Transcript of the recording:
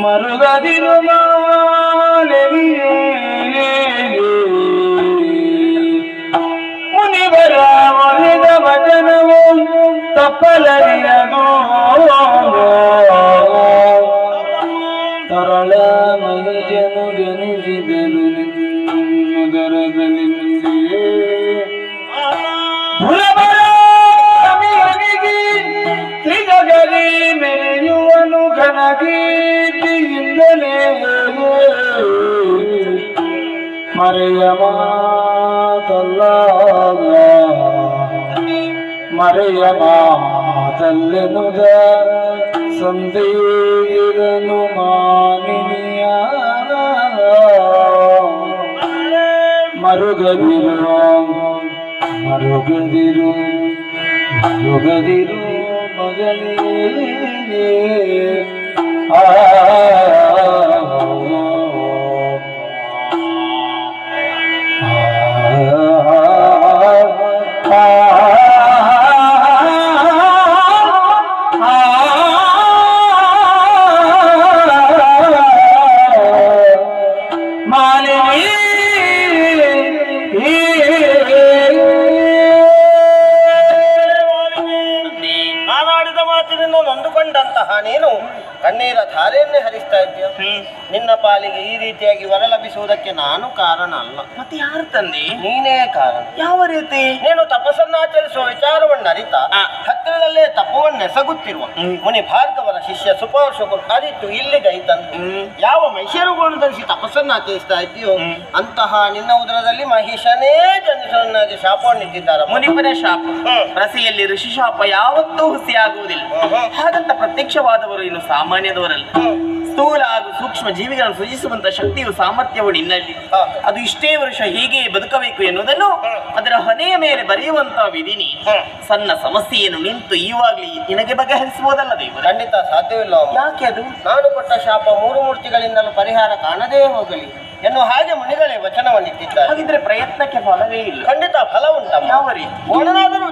ಮರುಗದಿರು ಮುನಿವರ ಒಲಿದ ವಚನವು ತಪ್ಪಲರಿಯದು ತರಳ ಮೈಜನು ಜನಿಸಿದನು ನಿನ್ನುದರದಲ್ಲಿ ತ್ರಿಜಗಲಿ ಮೆರೆಯುವನು ಘನಕೀರ್ತಿಯಿಂದಲೇ ಮರೆಯ ಮಾತಲ್ಲ ಮರೆಯ ಮಾತಲ್ಲೆನುದ ಸಂದೇಹಿರನು ಮಾನಿನಿಯ ಮರುಗದಿರು ಮರುಗದಿರು ಮರುಗದಿರು ಮಗನೇ ನೊಂದುಕೊಂಡಂತಹ ನೀನು ಕಣ್ಣೀರ ಧಾರೆಯನ್ನೇ ಹರಿಸ್ತಾ ಇದ್ದೀಯ. ನಿನ್ನ ಪಾಲಿಗೆ ಈ ರೀತಿಯಾಗಿ ವರ ಲಭಿಸುವುದಕ್ಕೆ ನಾನು ಕಾರಣ ಅಲ್ಲ. ಮತ್ತೆ ಯಾರು ತಂದೆ? ನೀನೇ ಕಾರಣ. ಯಾವ ರೀತಿ? ನೀನು ತಪಸ್ಸನ್ನಾಚರಿಸುವ ವಿಚಾರವನ್ನು ಅರಿತ ಹತ್ತಿರದಲ್ಲೇ ತಪವನ್ನೆಸಗುತ್ತಿರುವ ಮುನಿ ಭಾರ್ಗವರ ಶಿಷ್ಯ ಸುಪಾರ್ಶಕರು ಅರಿತು ಇಲ್ಲಿಗೈತಂದು ಯಾವ ಮಹಿಷರುಗಳನ್ನು ಧರಿಸಿ ತಪಸ್ಸನ್ನಾಚರಿಸ್ತಾ ಇದ್ದೀಯೋ ಅಂತಹ ನಿನ್ನ ಉದರದಲ್ಲಿ ಮಹಿಷನೇ ಜನಿಸನ್ನಾಗಿ ಶಾಪವನ್ನಿಟ್ಟಿದ್ದಾರೆ. ಮುನಿಪನ ಶಾಪ ರಸೆಯಲ್ಲಿ ಋಷಿ ಶಾಪ ಯಾವತ್ತೂ ಹುಸಿಯಾಗುವುದಿಲ್ಲ. ಹಾಗಂತ ಪ್ರತ್ಯಕ್ಷವಾದವರು ಇನ್ನು ಸಾಮಾನ್ಯದವರಲ್ಲ. ಸ್ಥೂಲ ಹಾಗೂ ಸೂಕ್ಷ್ಮ ಜೀವಿಗಳನ್ನು ಸೃಜಿಸುವಂತಹ ಶಕ್ತಿಯು ಸಾಮರ್ಥ್ಯವು ನಿನ್ನಲ್ಲಿ. ಅದು ಇಷ್ಟೇ ವರ್ಷ ಹೀಗೆ ಬದುಕಬೇಕು ಎನ್ನುವುದನ್ನು ಅದರ ಹೊನೆಯ ಮೇಲೆ ಬರೆಯುವಂತಹ ವಿಧಿನಿ. ಸಣ್ಣ ಸಮಸ್ಯೆಯನ್ನು ನಿಂತು ಈವಾಗಲೇ ನಿನಗೆ ಬಗೆಹರಿಸಬಹುದಲ್ಲ ದೇವರು? ಖಂಡಿತ ಸಾಧ್ಯವಿಲ್ಲ. ಯಾಕೆ ಅದು? ನಾನು ಕೊಟ್ಟ ಶಾಪ 3 ಮೂರ್ತಿಗಳಿಂದಲೂ ಪರಿಹಾರ ಕಾಣದೇ ಹೋಗಲಿ ಎನ್ನುವ ಹಾಗೆ ಮುನಿಗಳೇ ವಚನವನ್ನಿಟ್ಟಿದ್ದಾರೆ. ಹಾಗಿದ್ರೆ ಪ್ರಯತ್ನಕ್ಕೆ ಫಲವೇ ಇಲ್ಲ. ಖಂಡಿತ ಫಲ ಉಂಟಮ್ಮ. ಯಾವ ರೀತಿ? ಓಣನಾದರೂ